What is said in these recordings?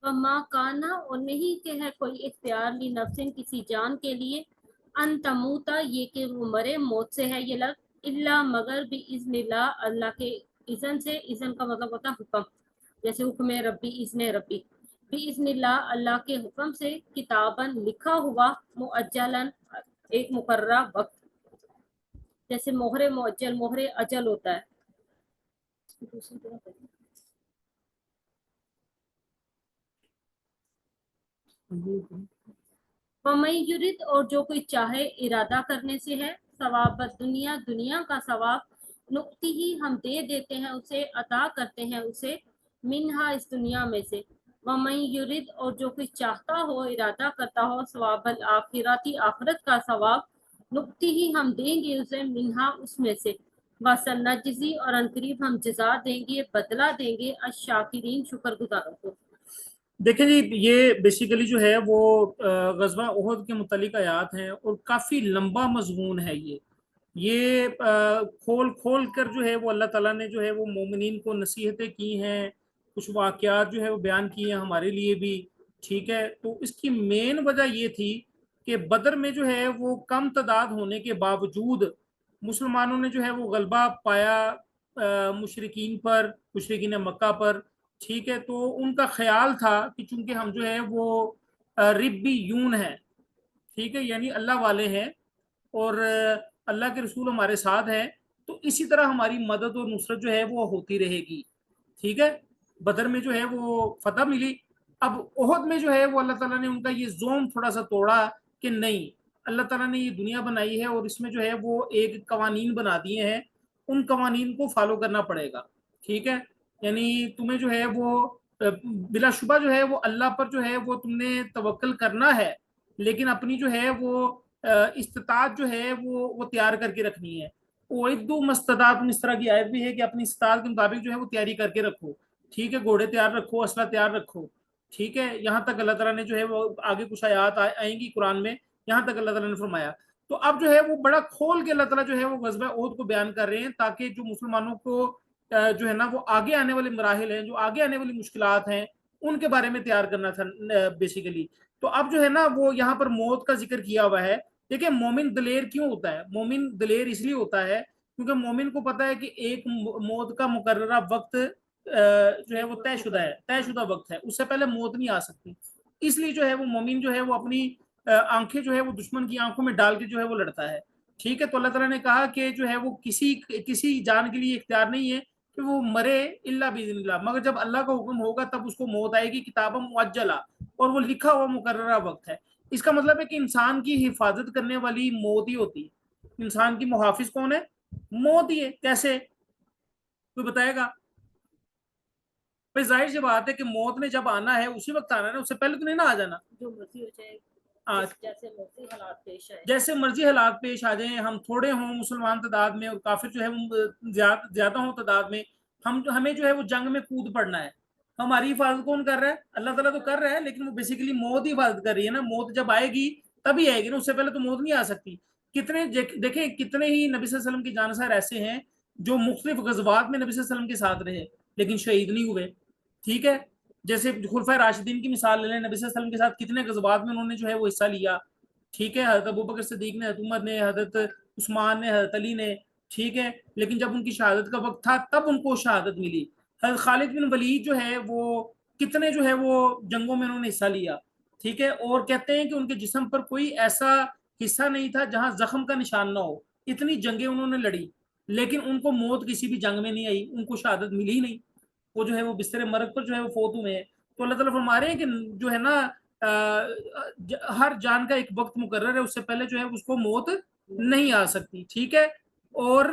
वमा काना, और नहीं कि है कोई इख्तियार ली नफ्सिन, किसी जान के लिए, अन तमूता, ये कि वो मरे, मौत से है ये लफ्ज, इल्ला मगर भी इज़्निल्लाह, अल्लाह के इज़न से। इज़न का मतलब होता है हुक्म, जैसे हुक्म रब्बी, इज़्न रब्बी, भी इज़्निल्लाह, अल्लाह के हुक्म से, किताबन लिखा हुआ, मुअज्जलन, एक मुकर्रा वक्त, जैसे मोहरे मुअज्जल, मोहरे अजल होता है। वमई युरिद, और जो कोई चाहे इरादा करने से है, सवाब दुनिया, दुनिया का सवाब, नुक्ति ही, हम दे देते हैं उसे, अता करते हैं उसे, मिनहा, इस दुनिया में से। वमई युरिद, और जो कोई चाहता हो, इरादा करता हो, सवाबल आखिराती, आखिरत का सवाब, नुक्ति ही, हम देंगे उसे, मिनहा, उसमें से। वसन नजजी, और अनकरीब हम जजा देंगे, बदला देंगे, अशाकिरीन, शुक्रगुजारों को। देखें जी, ये बेसिकली जो है वो गज़वा उहद के मुतल्लिक़ आयात हैं और काफ़ी लंबा मज़मून है ये खोल खोल कर जो है वो अल्लाह ताला ने जो है वो मोमिनीन को नसीहतें की हैं, कुछ वाक़यात जो है वो बयान किए हैं हमारे लिए भी। ठीक है, तो इसकी मेन वजह ये थी कि बदर में जो है वो कम तादाद होने के बावजूद मुसलमानों ने जो है वो गलबा पाया मुशरिकीन पर, मुशरिकीन मक्का पर। ठीक है, तो उनका ख्याल था कि चूंकि हम जो है वो रिब्बी यून है, ठीक है, यानी अल्लाह वाले हैं और अल्लाह के रसूल हमारे साथ हैं, तो इसी तरह हमारी मदद और नुसरत जो है वो होती रहेगी। ठीक है, बदर में जो है वो फतह मिली। अब ओहद में जो है वो अल्लाह ताला ने उनका ये जोम थोड़ा सा तोड़ा कि नहीं, अल्लाह ताला ने ये दुनिया बनाई है और इसमें जो है वो एक कवानीन बना दिए हैं, उन कवानीन को फॉलो करना पड़ेगा। ठीक है, यानी तुम्हें जो है वो बिलाशुबा जो है वो अल्लाह पर जो है वो तुमने तवक्ल करना है, लेकिन अपनी जो है वो इस्तात जो है वो तैयार करके रखनी है। ओइदू मस्तदात, इस तरह की आयत भी है कि अपनी इस्तात के मुताबिक जो है वो तैयारी करके रखो। ठीक है, घोड़े तैयार रखो, असला तैयार रखो। ठीक है, यहाँ तक अल्लाह ताला ने जो है वो आगे कुछ आयत आएंगी कुरान में, यहाँ तक अल्लाह ताला ने फरमाया। तो अब जो है वो बड़ा खोल के अल्लाह ताला जो है वो गज़वा उहद को बयान कर रहे हैं, ताकि जो मुसलमानों को जो है ना वो आगे आने वाले मराहिल हैं, जो आगे आने वाली मुश्किलात हैं, उनके बारे में तैयार करना था बेसिकली। तो अब जो है ना वो यहाँ पर मौत का जिक्र किया हुआ है। देखिए, मोमिन दलेर क्यों होता है? मोमिन दलेर इसलिए होता है क्योंकि मोमिन को पता है कि एक मौत का मुकर्ररा वक्त जो है वो तयशुदा है, तयशुदा वक्त है, उससे पहले मौत नहीं आ सकती। इसलिए जो है वो मोमिन जो है वो अपनी आंखें जो है वो दुश्मन की आंखों में डाल के जो है वो लड़ता है। ठीक है, तो अल्लाह ताला ने कहा कि जो है वो किसी किसी जान के लिए इख्तियार नहीं है कि वो मरे इल्ला बिइज़्निल्लाह, मगर जब अल्लाह का हुक्म होगा तब उसको मौत आएगी, किताबा मुअज्जला, और वो लिखा हुआ मुकर्ररा वक्त है। इसका मतलब है कि इंसान की हिफाजत करने वाली मौत ही होती है। इंसान की मुहाफिज कौन है? मौत ही है। कैसे? कोई बताएगा? भाई जाहिर सी बात है कि मौत ने जब आना है उसी वक्त आना है ना, उससे पहले तो नहीं ना आ जाना। जो मर्जी हो जाए, आज जैसे मर्जी हालात पेश आए, जैसे मर्जी हालात पेश आ जाए, हम थोड़े हों मुसलमान तादाद में और काफिर जो है वो ज्यादा हों तादाद में, हमें जो है वो जंग में कूद पड़ना है। हमारी हिफाजत कौन कर रहा है? अल्लाह ताला तो कर रहा है, लेकिन वो बेसिकली मौत ही हिफाजत कर रही है ना। मौत जब आएगी तभी आएगी ना, उससे पहले तो मौत नहीं आ सकती। कितने देखें, कितने ही नबी सल्लल्लाहु अलैहि वसल्लम के जानसार ऐसे हैं जो मुख्तलिफ गजवात में नबी सल्लल्लाहु अलैहि वसल्लम के साथ रहे लेकिन शहीद नहीं हुए। ठीक है, जैसे खुलफाए राशिदीन की मिसाल ले लें, नबी सल्लल्लाहु अलैहि वसल्लम के साथ कितने गजवात में उन्होंने जो है वो हिस्सा लिया। ठीक है, हजरत अबू बकर सिद्दीक ने, हजरत उमर ने, हजरत उस्मान ने, हजरत अली ने। ठीक है, लेकिन जब उनकी शहादत का वक्त था तब उनको शहादत मिली। हजरत खालिद बिन वलीद जो है वो कितने जो है वो जंगों में उन्होंने हिस्सा लिया। ठीक है, और कहते हैं कि उनके जिस्म पर कोई ऐसा हिस्सा नहीं था जहां जख्म का निशान ना हो, इतनी जंगें उन्होंने लड़ी, लेकिन उनको मौत किसी भी जंग में नहीं आई, उनको शहादत मिली ही नहीं। वो जो है वो बिस्तर मरग पर जो है वो फोत हुए हैं। तो अल्लाह ताला फरमा रहे हैं कि जो है ना हर जान का एक वक्त मुकर्रर है, उससे पहले जो है उसको मौत नहीं आ सकती। ठीक है, और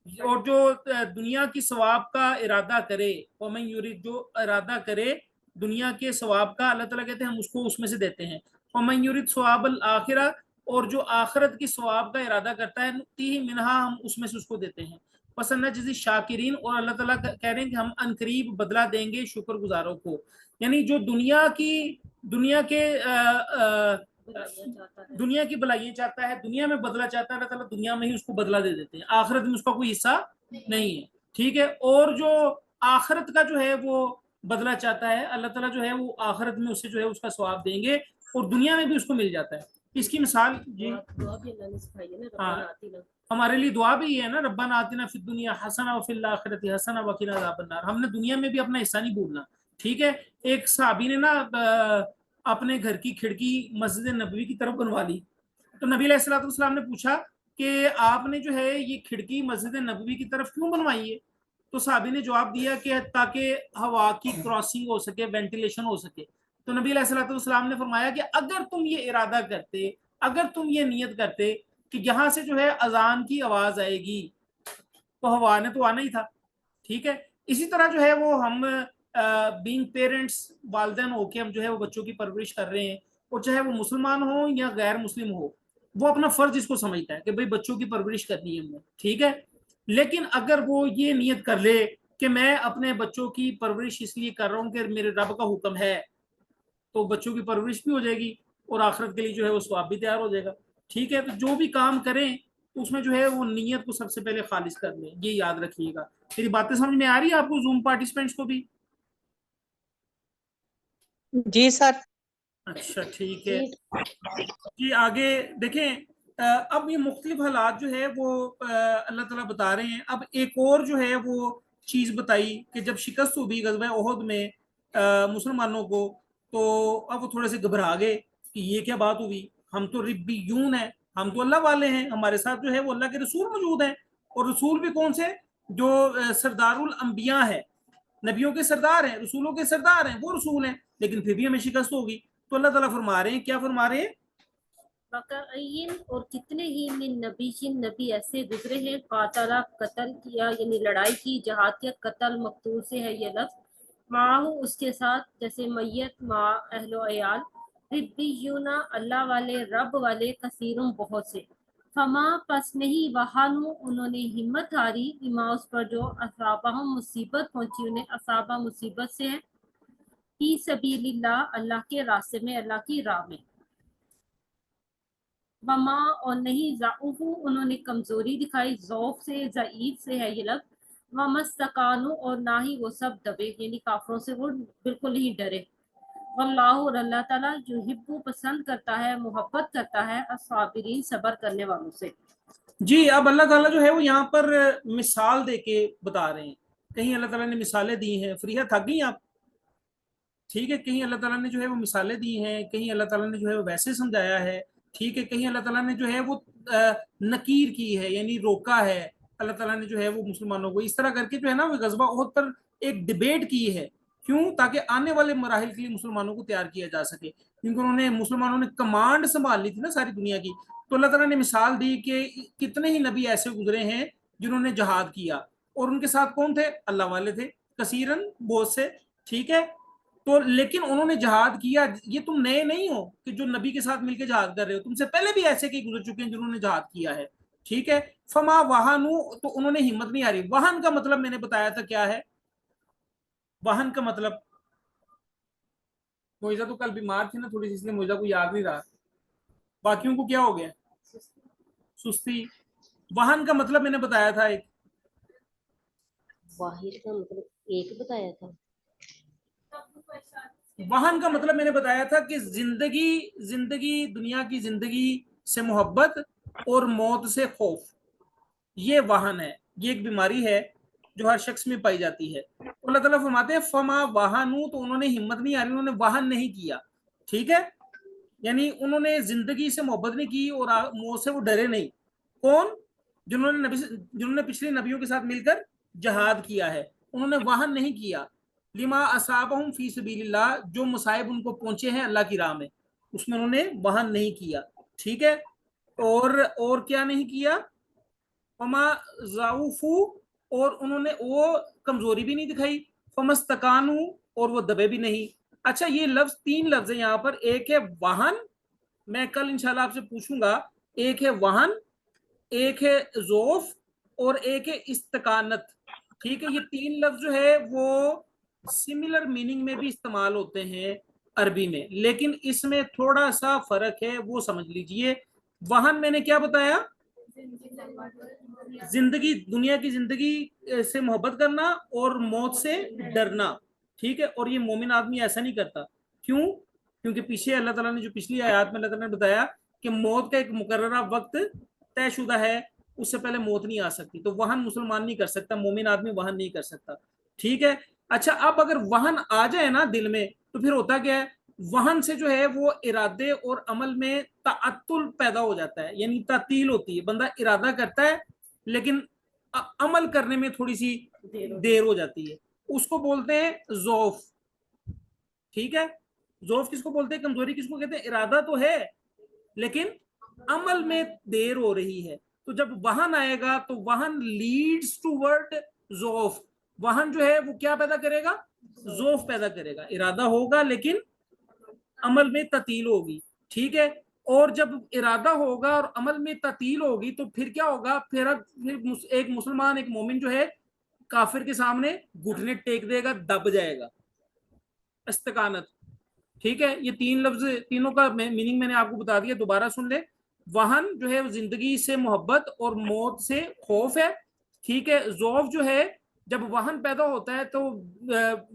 जो दुनिया की सवाब का इरादा करे, वमन युरिद, जो इरादा करे दुनिया के सवाब का, अल्लाह ताला कहते हैं हम उसको उसमें से देते हैं। वमन युरिद सवाबल आखिरा, और जो आखिरत की सवाब का इरादा करता है, नुती ही मिनहा, हम उसमें से उसको देते हैं। पसंद जिस शाकिरीन, और अल्लाह ताला कह रहे हैं कि हम अनकरीब बदला देंगे शुक्रगुजारों को। यानी जो दुनिया के दुनिया की भलाइयाँ चाहता है, दुनिया में बदला चाहता है, अल्लाह ताला दुनिया में ही उसको बदला दे देते हैं, आखिरत में उसका कोई हिस्सा नहीं है। ठीक है, और जो आखिरत का जो है वो بدلہ چاہتا ہے اللہ تعالیٰ جو ہے وہ آخرت میں اسے جو ہے اس کا ثواب دیں گے اور دنیا میں بھی اس کو مل جاتا ہے. اس کی مثال جی دعا بھی اللہ نے سکھائی ہے نا، ہاں ربنا آتنا. ہمارے لیے دعا بھی یہ ہے نا ربنا آتنا فی الدنیا حسنہ وفی الآخرۃ حسنہ وقنا عذاب النار. ہم نے دنیا میں بھی اپنا حصہ نہیں بھولنا. ٹھیک ہے. ایک صحابی نے نا اپنے گھر کی کھڑکی مسجد نبوی کی طرف بنوا لی. تو نبی علیہ الصلوۃ والسلام نے پوچھا کہ آپ نے جو ہے یہ کھڑکی مسجد نبوی کی طرف کیوں بنوائی ہے؟ تو صحابی نے جواب دیا کہ تاکہ ہوا کی کراسنگ ہو سکے، وینٹیلیشن ہو سکے. تو نبی علیہ الصلوۃ والسلام نے فرمایا کہ اگر تم یہ ارادہ کرتے، اگر تم یہ نیت کرتے کہ یہاں سے جو ہے اذان کی آواز آئے گی تو ہوا نے تو آنا ہی تھا. ٹھیک ہے. اسی طرح جو ہے وہ ہم بینگ پیرنٹس، والدین ہو کے ہم جو ہے وہ بچوں کی پرورش کر رہے ہیں، اور چاہے وہ مسلمان ہو یا غیر مسلم ہو، وہ اپنا فرض اس کو سمجھتا ہے کہ بھئی بچوں کی پرورش کرنی ہے ہمیں. ٹھیک ہے. لیکن اگر وہ یہ نیت کر لے کہ میں اپنے بچوں کی پرورش اس لیے کر رہا ہوں کہ میرے رب کا حکم ہے، تو بچوں کی پرورش بھی ہو جائے گی اور آخرت کے لیے جو ہے وہ ثواب بھی تیار ہو جائے گا. ٹھیک ہے. تو جو بھی کام کریں تو اس میں جو ہے وہ نیت کو سب سے پہلے خالص کر لیں، یہ یاد رکھیے گا. میری باتیں سمجھ میں آ رہی ہے آپ کو زوم پارٹیسپینٹس کو بھی؟ جی سر. اچھا ٹھیک ہے جی. آگے دیکھیں اب یہ مختلف حالات جو ہے وہ اللہ تعالیٰ بتا رہے ہیں. اب ایک اور جو ہے وہ چیز بتائی کہ جب شکست ہوئی غزوہ احد میں مسلمانوں کو، تو اب وہ تھوڑے سے گھبرا گئے کہ یہ کیا بات ہوئی، ہم تو ربیون ہیں، ہم تو اللہ والے ہیں، ہمارے ساتھ جو ہے وہ اللہ کے رسول موجود ہیں، اور رسول بھی کون سے؟ جو سردار الانبیاء ہے، نبیوں کے سردار ہیں، رسولوں کے سردار ہیں، وہ رسول ہیں، لیکن پھر بھی ہمیں شکست ہوگی. تو اللہ تعالیٰ فرما رہے ہیں، کیا فرما رہے ہیں؟ وَكَأَيِّن، اور کتنے ہی من نبی ایسے گزرے ہیں، قاتلہ قتل کیا یعنی لڑائی کی، جہاد کیا، قتل مقتول سے ہے یہ لفظ، معاہو اس کے ساتھ، جیسے میت مع اہل و عیال، ربیون اللہ والے، رب والے، کثیروں بہت سے، فما پس نہیں وہانو انہوں نے ہمت ہاری، اما اس پر جو اصابہم مصیبت پہنچی انہیں، اصابہ مصیبت سے ہے، فی سبیل اللہ اللہ کے راستے میں، اللہ کی راہ میں، وما اور نہیں ضعفو انہوں نے کمزوری دکھائی، ضعف سے ضعیف سے ہے یہ لفظ، ومستقانو اور نہ ہی وہ سب دبے یعنی کافروں سے وہ بالکل نہیں ڈرے، واللہ اور اللہ تعالیٰ یحب پسند کرتا ہے، محبت کرتا ہے، الصابرین صبر کرنے والوں سے. جی اب اللہ تعالیٰ جو ہے وہ یہاں پر مثال دے کے بتا رہے ہیں. کہیں اللہ تعالیٰ نے مثالیں دی ہیں. فریحہ تھک گئی آپ؟ ٹھیک ہے. کہیں اللہ تعالیٰ نے جو ہے وہ مثالیں دی ہیں، کہیں اللہ تعالیٰ نے جو ہے وہ ویسے سمجھایا ہے. ٹھیک ہے. کہیں اللہ تعالیٰ نے جو ہے وہ نکیر کی ہے یعنی روکا ہے. اللہ تعالیٰ نے جو ہے وہ مسلمانوں کو اس طرح کر کے جو ہے نا وہ غزوہ احد پر ایک ڈبیٹ کی ہے. کیوں؟ تاکہ آنے والے مراحل کے لیے مسلمانوں کو تیار کیا جا سکے، کیونکہ مسلمانوں نے کمانڈ سنبھال لی تھی نا ساری دنیا کی. تو اللہ تعالیٰ نے مثال دی کہ کتنے ہی نبی ایسے گزرے ہیں جنہوں نے جہاد کیا، اور ان کے ساتھ کون تھے؟ اللہ والے تھے، کثیرن بہت سے. ٹھیک ہے. تو لیکن انہوں نے جہاد کیا. یہ تم نئے نہیں ہو کہ جو نبی کے ساتھ مل کے جہاد کر رہے ہو، تم سے پہلے بھی ایسے کئی گزر چکے ہیں جنہوں نے جہاد کیا ہے. ٹھیک ہے. فما وہانو، تو انہوں نے ہمت نہیں ہاری. وہن کا مطلب میں نے بتایا تھا کیا ہے. وہن کا مطلب، موئزہ تو کل بیمار تھی نا تھوڑی سی، اس لیے موئزہ کو یاد نہیں رہا. باقیوں کو کیا ہو گیا؟ سستی. وہن کا مطلب میں نے بتایا تھا ایک. واحد کا مطلب ایک بتایا تھا. وہن کا مطلب میں نے بتایا تھا کہ زندگی دنیا کی زندگی سے محبت اور موت سے خوف، یہ وہن ہے. یہ ایک بیماری ہے جو ہر شخص میں پائی جاتی ہے. اللہ تعالیٰ فرماتے ہیں فما وہنو، تو انہوں نے ہمت نہیں ہاری، انہوں نے وہن نہیں کیا. ٹھیک ہے. یعنی انہوں نے زندگی سے محبت نہیں کی اور موت سے وہ ڈرے نہیں. کون؟ جنہوں نے پچھلے نبیوں کے ساتھ مل کر جہاد کیا ہے، انہوں نے وہن نہیں کیا. لما اصابہم فی سبیل اللہ، جو مصائب ان کو پہنچے ہیں اللہ کی راہ میں، اس میں انہوں نے وہن نہیں کیا. ٹھیک ہے. اور کیا نہیں کیا؟ فما ضعفو، اور انہوں نے وہ کمزوری بھی نہیں دکھائی. فمستقانو، اور وہ دبے بھی نہیں. اچھا یہ لفظ، تین لفظ ہیں یہاں پر. ایک ہے وہن، میں کل انشاءاللہ آپ سے پوچھوں گا. ایک ہے وہن، ایک ہے ضعف، اور ایک ہے استقانت. ٹھیک ہے. یہ تین لفظ جو ہے وہ سملر میننگ میں بھی استعمال ہوتے ہیں عربی میں، لیکن اس میں تھوڑا سا فرق ہے، وہ سمجھ لیجئے. وہن میں نے کیا بتایا؟ دنیا کی زندگی سے محبت کرنا اور موت سے ڈرنا. ٹھیک ہے, اور یہ مومن آدمی ایسا نہیں کرتا. کیوں؟ کیونکہ پیچھے اللہ تعالیٰ نے جو پچھلی آیات میں اللہ تعالیٰ نے بتایا کہ موت کا ایک مقررہ وقت طے شدہ ہے, اس سے پہلے موت نہیں آ سکتی, تو وہن مسلمان نہیں کر سکتا, مومن آدمی وہن نہیں کر سکتا. ٹھیک ہے. اچھا, اب اگر وہن آ جائے نا دل میں, تو پھر ہوتا کیا ہے, وہن سے جو ہے وہ ارادے اور عمل میں تعطل پیدا ہو جاتا ہے, یعنی تعطیل ہوتی ہے. بندہ ارادہ کرتا ہے لیکن عمل کرنے میں تھوڑی سی دیر ہو جاتی ہے, اس کو بولتے ہیں ضعف. ٹھیک ہے, ضعف کس کو بولتے ہیں, کمزوری کس کو کہتے ہیں, ارادہ تو ہے لیکن عمل میں دیر ہو رہی ہے. تو جب وہن آئے گا تو وہن لیڈز ٹو ورڈ ضعف, وہن جو ہے وہ کیا پیدا کرے گا, ضعف پیدا کرے گا. ارادہ ہوگا لیکن عمل میں تعطیل ہوگی. ٹھیک ہے, اور جب ارادہ ہوگا اور عمل میں تعطیل ہوگی تو پھر کیا ہوگا, پھر ایک مسلمان, ایک مومن جو ہے کافر کے سامنے گھٹنے ٹیک دے گا, دب جائے گا. استقامت. ٹھیک ہے, یہ تین لفظ, تینوں کا میننگ میں نے آپ کو بتا دیا, دوبارہ سن لے. وہن جو ہے زندگی سے محبت اور موت سے خوف ہے. ٹھیک ہے, ضعف جو ہے جب وہن پیدا ہوتا ہے تو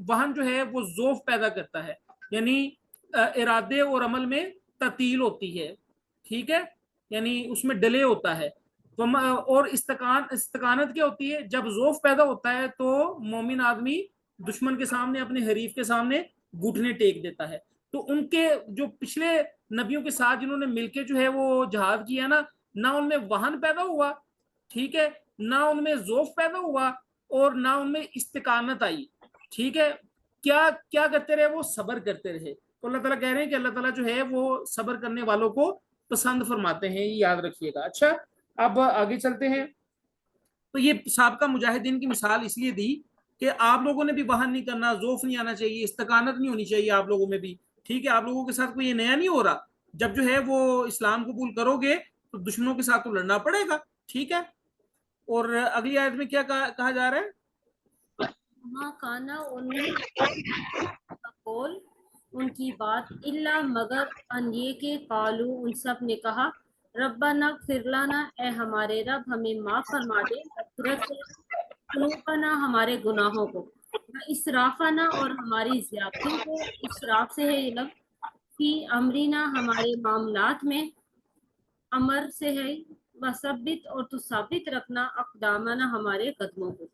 وہن جو ہے وہ ضعف پیدا کرتا ہے, یعنی ارادے اور عمل میں تعطیل ہوتی ہے. ٹھیک ہے, یعنی اس میں ڈیلے ہوتا ہے. اور استقامت کیا ہوتی ہے, جب ضعف پیدا ہوتا ہے تو مومن آدمی دشمن کے سامنے, اپنے حریف کے سامنے گھٹنے ٹیک دیتا ہے. تو ان کے جو پچھلے نبیوں کے ساتھ جنہوں نے مل کے جو ہے وہ جہاد کیا نا, نہ ان میں وہن پیدا ہوا, ٹھیک ہے, نہ ان میں ضعف پیدا ہوا, اور نہ ان میں استقامت آئی. ٹھیک ہے, کیا کیا کرتے رہے, وہ صبر کرتے رہے. تو اللہ تعالیٰ کہہ رہے ہیں کہ اللہ تعالیٰ جو ہے وہ صبر کرنے والوں کو پسند فرماتے ہیں, یہ یاد رکھیے گا. اچھا, اب آگے چلتے ہیں. تو یہ سابقہ مجاہدین کی مثال اس لیے دی کہ آپ لوگوں نے بھی وہن نہیں کرنا, ضعف نہیں آنا چاہیے, استقامت نہیں ہونی چاہیے آپ لوگوں میں بھی. ٹھیک ہے, آپ لوگوں کے ساتھ کوئی یہ نیا نہیں ہو رہا. جب جو ہے وہ اسلام قبول کرو گے تو دشمنوں کے ساتھ تو لڑنا پڑے گا. ٹھیک ہے, اور اگلی آیت میں کیا کہا جا رہا ہے, ماں کانا ان کی بات اللہ مگر ان یہ کہ قالو, ان سب نے کہا, ربنا اغفر لنا, اے ہمارے رب ہمیں معاف فرما دے, مغفرت سے ذنوبنا ہمارے گناہوں کو, اسرافنا اور ہماری زیادتیوں کو, اسراف سے ہے یہ لفظ, فی امرینا ہمارے معاملات میں, امر سے ہے, وثبت اور تو ثابت رکھنا, اقدامنا ہمارے قدموں کو.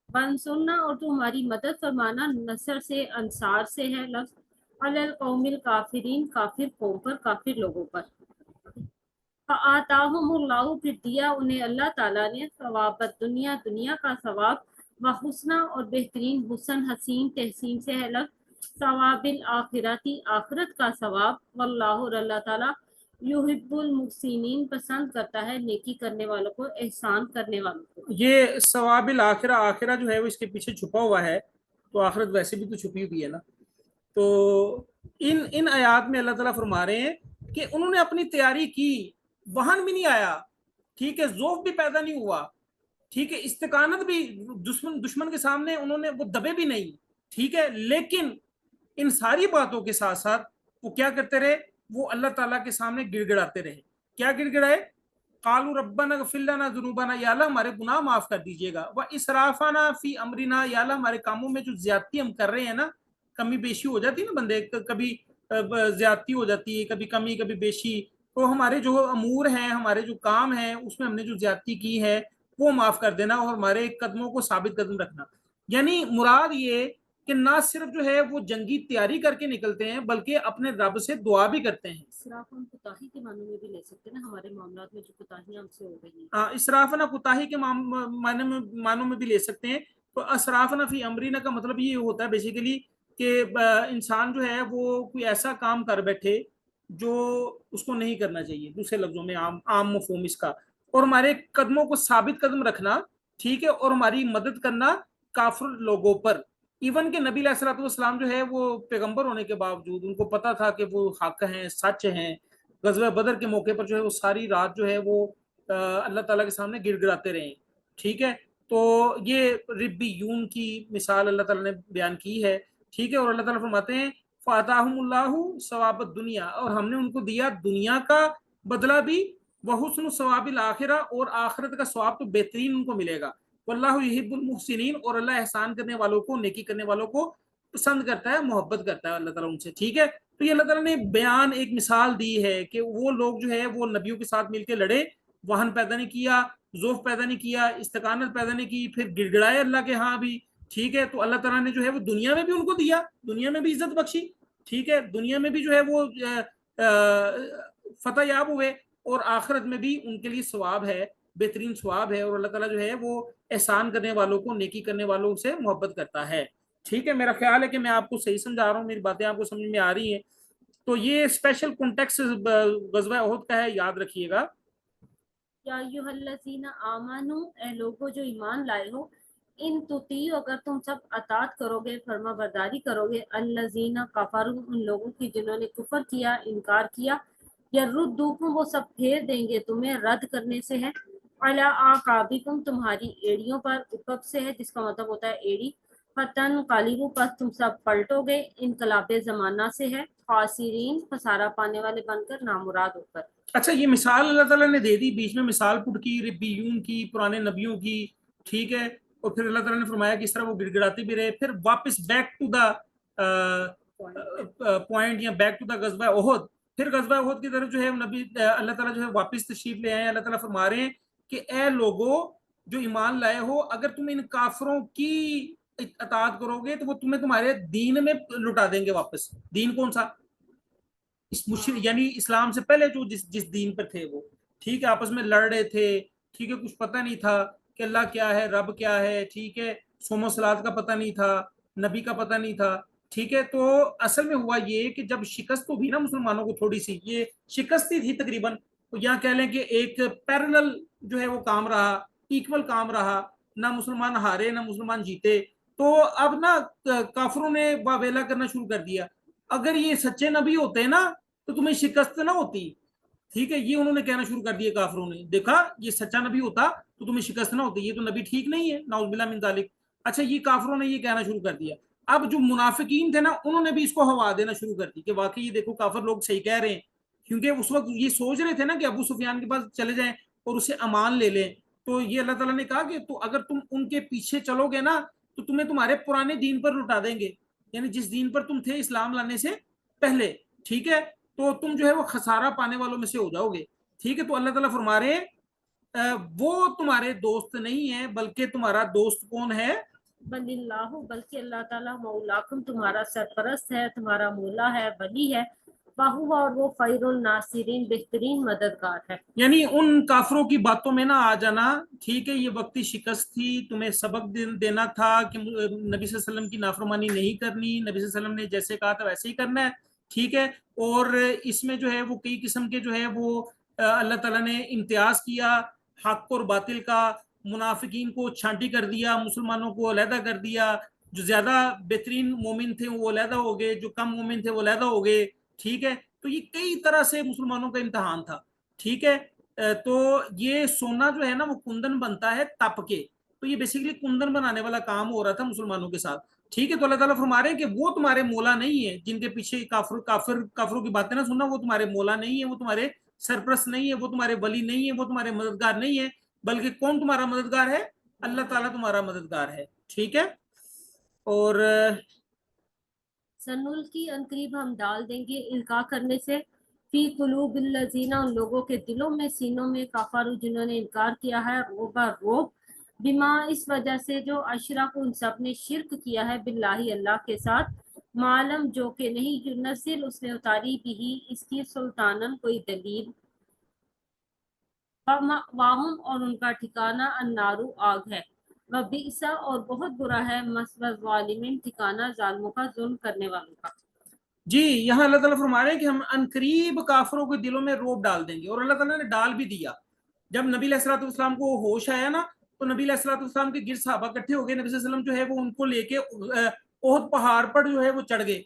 بنسرنا اور تو ہماری مدد فرمانا, نصر سے, انصار سے ہے لفظ, علی القوم الکافرین, کافر قوم پر, کافر لوگوں پر. فآتاہم اللہ, پھر دیا انہیں اللہ تعالیٰ نے, ثواب الدنیا, دنیا کا ثواب, وحسنہ اور بہترین, حسن حسین تحسین سے ہے لفظ, ثواب الآخرتی, آخرت کا ثواب, واللہ اور اللہ تعالیٰ, یحب المحسنین, پسند کرتا ہے نیکی کرنے والوں کو, احسان کرنے والوں کو. یہ ثواب الآخرہ, آخرہ جو ہے وہ اس کے پیچھے چھپا ہوا ہے, تو آخرت ویسے بھی تو چھپی ہوئی ہے نا. تو ان آیات میں اللہ تعالیٰ فرما رہے ہیں کہ انہوں نے اپنی تیاری کی, وہن بھی نہیں آیا, ٹھیک ہے, ضعف بھی پیدا نہیں ہوا, ٹھیک ہے, استقامت بھی, دشمن کے سامنے انہوں نے وہ دبے بھی نہیں. ٹھیک ہے, لیکن ان ساری باتوں کے ساتھ ساتھ وہ کیا کرتے رہے, وہ اللہ تعالیٰ کے سامنے گڑ گڑاتے رہے. کیا گڑ گڑائے, قالوا ربنا اغفر لنا ذنوبنا, یا اللہ ہمارے گناہ معاف کر دیجیے گا, واسرافنا فی امرنا, یا اللہ ہمارے کاموں میں جو زیادتی ہم کر رہے ہیں نا, کمی بیشی ہو جاتی ہے نا بندے, کبھی زیادتی ہو جاتی ہے, کبھی کمی کبھی بیشی, تو ہمارے جو امور ہیں, ہمارے جو کام ہیں, اس میں ہم نے جو زیادتی کی ہے وہ معاف کر دینا, اور ہمارے قدموں کو ثابت قدم رکھنا. یعنی مراد یہ کہ نہ صرف جو ہے وہ جنگی تیاری کر کے نکلتے ہیں بلکہ اپنے رب سے دعا بھی کرتے ہیں. اسراف ہم کوتاہی کے معنوں میں بھی لے سکتے ہیں نا, ہمارے معاملات میں جو کوتاہیاں ہم سے ہو گئی ہیں. اسرافنا کوتاہی کے معنوں میں بھی لے سکتے ہیں. تو اسرافنا فی امرینا کا مطلب یہ ہوتا ہے بیسیکلی کہ انسان جو ہے وہ کوئی ایسا کام کر بیٹھے جو اس کو نہیں کرنا چاہیے, دوسرے لفظوں میں عام مفہوم اس کا, اور ہمارے قدموں کو ثابت قدم رکھنا. ٹھیک ہے, اور ہماری مدد کرنا کافر لوگوں پر. ایون کہ نبی علیہ الصلوۃ والسلام جو ہے وہ پیغمبر ہونے کے باوجود ان کو پتا تھا کہ وہ حق ہیں, سچ ہیں. غزوہ بدر کے موقع پر جو ہے وہ ساری رات جو ہے وہ اللہ تعالیٰ کے سامنے گڑ گڑاتے رہے. ٹھیک ہے, تو یہ ربیون کی مثال اللہ تعالیٰ نے بیان کی ہے. ٹھیک ہے, اور اللہ تعالیٰ فرماتے ہیں فآتاہم اللہ ثواب الدنیا, اور ہم نے ان کو دیا دنیا کا بدला भी वहुस्न सवाबिल आखिरा, और आखिरत का सवाब तो बेहतरीन उनको मिलेगा। वल्लाहु युहिब्बुल मुहसिनीन, और अल्लाह एहसान करने वालों को, नेकी करने वालों को पसंद करता है, मोहब्बत करता है अल्लाह ताला उनसे। ठीक है, तो ये अल्लाह ताला ने बयान, एक मिसाल दी है कि वो लोग जो है वो नबियों के साथ मिलकर लड़े, वाहन पैदा नहीं किया, जोफ पैदा नहीं किया, इस्तकानत पैदा नहीं की, फिर गिड़गिड़ाए अल्लाह के यहाँ भी। ठीक है, तो अल्लाह ताला ने जो है वो दुनिया में भी उनको दिया, दुनिया में भी इज्जत बख्शी। ठीक है, दुनिया में भी जो है वो फतह याब हुए, और आखिरत में भी उनके लिए सवाब है, बेहतरीन सवाब है, और अल्लाह ताला जो है वो एहसान करने वालों को, नेकी करने वालों से मोहब्बत करता है। ठीक है, मेरा ख्याल है कि मैं आपको सही समझा रहा हूँ, मेरी बातें आपको समझ में आ रही हैं। तो ये स्पेशल कॉन्टेक्स्ट गज़वा उहद का है, याद रखिएगा। या अय्युहल्लज़ीना आमनू, ए लोगो जो ईमान लाए हो, इन तुतीउ, अगर तुम सब अतात करोगे, फर्मा बरदारी करोगे, अल्लज़ीना कफरू, उन लोगों की जिन्होंने कुफर किया, इनकार किया, यर्रुद्दूकुम, वो सब फेर देंगे तुम्हें, रद्द करने से है, अला आकाबिकुम, तुम्हारी एड़ियों पर, उकब से है जिसका मतलब होता है एड़ी, फतन कालिबू, पर तुम सब पलटोगे, इनकलाबे जमाना से है, खासिरीन, खसारा पाने वाले बनकर, नामुराद होकर। अच्छा, ये मिसाल अल्लाह ताला ने दे दी, बीच में मिसाल पुट की रिब्बियून की, पुराने नबियों की। ठीक है, और फिर अल्लाह ताला ने फरमाया कि इस तरह वो गिड़गिड़ाते भी रहे, फिर वापस बैक टू द पॉइंट, या बैक टू द गज़वा उहद। फिर गज़वा उहद की तरफ जो है नबी अल्लाह ताला जो है वापस तशरीफ ले आए। अल्लाह ताला फरमा रहे हैं कि ए लोगो जो ईमान लाए हो, अगर तुम इन काफरों की इताअत करोगे तो वो तुम्हें तुम्हारे दीन में लुटा देंगे वापस। दीन कौन सा? इस मुश्रिक यानी इस्लाम से पहले जो जिस जिस दीन पर थे वो। ठीक है, आपस में लड़ रहे थे। ठीक है, कुछ पता नहीं था कि अल्लाह क्या है, रब क्या है। ठीक है, सोमो सलात का पता नहीं था, नबी का पता नहीं था। ठीक है, तो असल में हुआ ये कि जब शिकस्त तो हुई ना मुसलमानों को, थोड़ी सी ये शिकस्त ही थी तकरीबन, तो यहाँ कह लें कि एक पैरेलल जो है वो काम रहा, इक्वल काम रहा, ना मुसलमान हारे ना मुसलमान जीते। तो अब ना काफरों ने वावेला करना शुरू कर दिया, अगर ये सच्चे नबी होते ना तो तुम्हें शिकस्त ना होती। ठीक है, ये उन्होंने कहना शुरू कर दिया काफरों ने, देखा ये सच्चा नबी होता तो तुम्हें शिकस्त ना होती, ये तो नबी ठीक नहीं है, नाउजुबिल्लाह मिन जालिक। अच्छा, ये काफरों ने ये कहना शुरू कर दिया। अब जो मुनाफिकीन थे ना, उन्होंने भी इसको हवा देना शुरू कर दी कि वाकई ये देखो काफिर लोग सही कह रहे हैं, क्योंकि उस वक्त ये सोच रहे थे ना कि अबू सुफियान के पास चले जाएं और उससे अमान ले लें। तो ये अल्लाह ताला ने कहा कि तो अगर तुम उनके पीछे चलोगे ना तो तुम्हें तुम्हारे पुराने दीन पर लुटा देंगे, यानी जिस दीन पर तुम थे इस्लाम लाने से पहले। ठीक है, तो तुम जो है वो खसारा पाने वालों में से हो जाओगे। ठीक है, तो अल्लाह ताला फरमा रहे हैं वो तुम्हारे दोस्त नहीं है, बल्कि तुम्हारा दोस्त कौन है? बलिल्लाहु, बल्कि अल्लाह ताला, मौलाकुम, तुम्हारा सरपरस्त है, तुम्हारा मौला है, वली है, बाहुआ, और वो खैरुल नासिरीन, बेहतरीन मददगार है। यानी उन काफरों की बातों में ना आ जाना। ठीक है, ये वक्ती शिकस्त थी, तुम्हें सबक देना था कि नबी सल्लल्लाहु अलैहि वसल्लम की नाफरमानी नहीं करनी, नबी सल्लल्लाहु अलैहि वसल्लम ने जैसे कहा था वैसे ही करना है। ठीक है, और इसमें जो है वो कई किस्म के जो है वो अल्लाह ताला ने इम्तियाज किया हक और बातिल का, मुनाफिकीन को छांटी कर दिया, मुसलमानों को अलहदा कर दिया, जो ज्यादा बेहतरीन मोमिन थे वो अलहदा हो गए, जो कम मोमिन थे वो अलहदा हो गए। ठीक है, तो ये कई तरह से मुसलमानों का इम्तहान था। ठीक है, तो ये सोना जो है ना वो कुंदन बनता है तप के, तो ये बेसिकली कुंदन बनाने वाला काम हो रहा था मुसलमानों के साथ। ठीक है, तो अल्लाह ताला फरमा रहे हैं कि वो तुम्हारे मौला नहीं है, जिनके पीछे काफिरों की बातें ना सुनना, वो तुम्हारे मौला नहीं है, वो तुम्हारे सरप्रस्त नहीं है, वो तुम्हारे वली नहीं है, वो तुम्हारे मददगार नहीं है, बल्कि कौन तुम्हारा मददगार है? अल्लाह ताला तुम्हारा मददगार है। ठीक है, और सनुल की अनकरीब हम डाल देंगे, इल्का करने से, फी कुलूबिल्लज़ीना, उन लोगों के दिलों में, सीनों में, काफारू, जिन्होंने इनकार किया है, रोबा रोब, बिमा, इस वजह से, जो अशरक, उन सब ने शिरक किया है, बिल्लाही, अल्लाह के साथ, मालम, जो के नहीं, युनज़िल, उसने उतारी, बिही, इसकी, सुल्तानन, कोई दलील, वाहुम, और उनका ठिकाना, अन्नारु, आग है, वबीसा, और बहुत बुरा है, मसवा ज़ालिमीन, ठिकाना जालिमों का, जुल्म करने वालों का। जी, यहाँ अल्लाह ताला फरमा रहे हैं कि हम अनकरीब काफरों के दिलों में रोब डाल देंगे, और अल्लाह ताला ने डाल भी दिया। जब नबी अलैहिस्सलातु वस्सलाम को होश आया ना, तो नबी अलैहिस्सलातु वस्सलाम के गिर सहाबा इकट्ठे हो गए, नबी सल्लल्लाहु अलैहि वसल्लम जो है वो उनको लेके ओहद पहाड़ पर जो है वो चढ़ गए।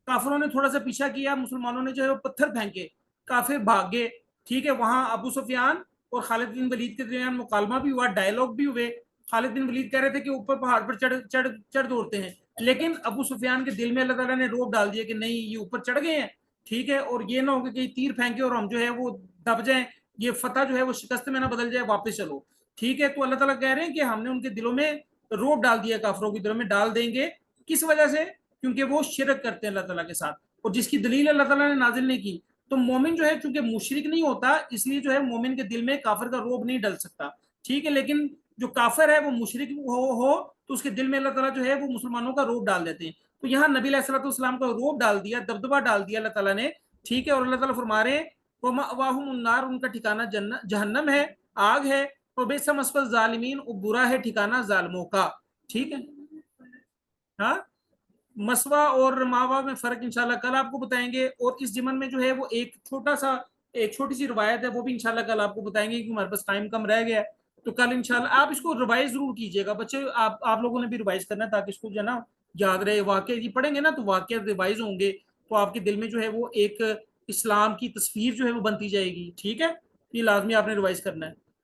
काफिरों ने थोड़ा सा पीछा किया, मुसलमानों ने जो है वो पत्थर फेंके, काफिर भाग गए। ठीक है, वहां अबू सुफियान और खालिद बिन वलीद के दरमियान मुकालमा भी हुआ, डायलॉग भी हुए। खालिद बिन वलीद कह रहे थे कि ऊपर पहाड़ पर चढ़ चढ़ चढ़ दौड़ते हैं, लेकिन अबू सुफियान के दिल में अल्लाह ताला ने रोब डाल दिया कि नहीं, ये ऊपर चढ़ गए हैं। ٹھیک ہے, اور یہ نہ ہو کہ کہیں تیر پھینکے اور ہم جو ہے وہ دب جائیں, یہ فتح جو ہے وہ شکست میں نہ بدل جائے, واپس چلو. ٹھیک ہے, تو اللہ تعالیٰ کہہ رہے ہیں کہ ہم نے ان کے دلوں میں روب ڈال دیا, کافروں کے دلوں میں ڈال دیں گے. کس وجہ سے؟ کیونکہ وہ شرک کرتے ہیں اللہ تعالیٰ کے ساتھ, اور جس کی دلیل اللہ تعالیٰ نے نازل نہیں کی. تو مومن جو ہے چونکہ مشرک نہیں ہوتا, اس لیے جو ہے مومن کے دل میں کافر کا روب نہیں ڈل سکتا. ٹھیک ہے, لیکن جو کافر ہے وہ مشرک ہو تو اس کے دل میں اللہ تعالیٰ جو ہے وہ مسلمانوں کا روب ڈال دیتے ہیں. تو یہاں نبی علیہ الصلوۃ والسلام کا روب ڈال دیا, دبدبہ ڈال دیا اللہ تعالیٰ نے. ٹھیک ہے, اور اللہ تعالیٰ فرما رہے ہیں وَمَأْوَاهُمُ النَّارُ, ان کا ٹھکانہ جہنم ہے, آگ ہے. وَبِئْسَ مَثْوَى الظَّالِمِينَ, اور برا ہے ٹھکانہ ظالموں کا. ٹھیک ہے, ہاں, مسوا اور ماوا میں فرق انشاءاللہ کل آپ کو بتائیں گے. اور اس ضمن میں جو ہے وہ ایک چھوٹی سی روایت ہے, وہ بھی انشاءاللہ کل آپ کو بتائیں گے, کیونکہ ہمارے پاس ٹائم کم رہ گیا ہے. تو کل انشاءاللہ آپ اس کو ریوائز ضرور کیجیے گا بچے, آپ لوگوں نے بھی ریوائز کرنا ہے تاکہ اس کو جو ہے نا یاد رہے. واقعہ جی پڑھیں گے نا تو واقعہ ریوائز ہوں گے, تو آپ کے دل میں جو ہے وہ ایک اسلام کی تصویر جو ہے وہ بنتی جائے گی. ٹھیک ہے, یہ لازمی آپ نے ریوائز کرنا ہے.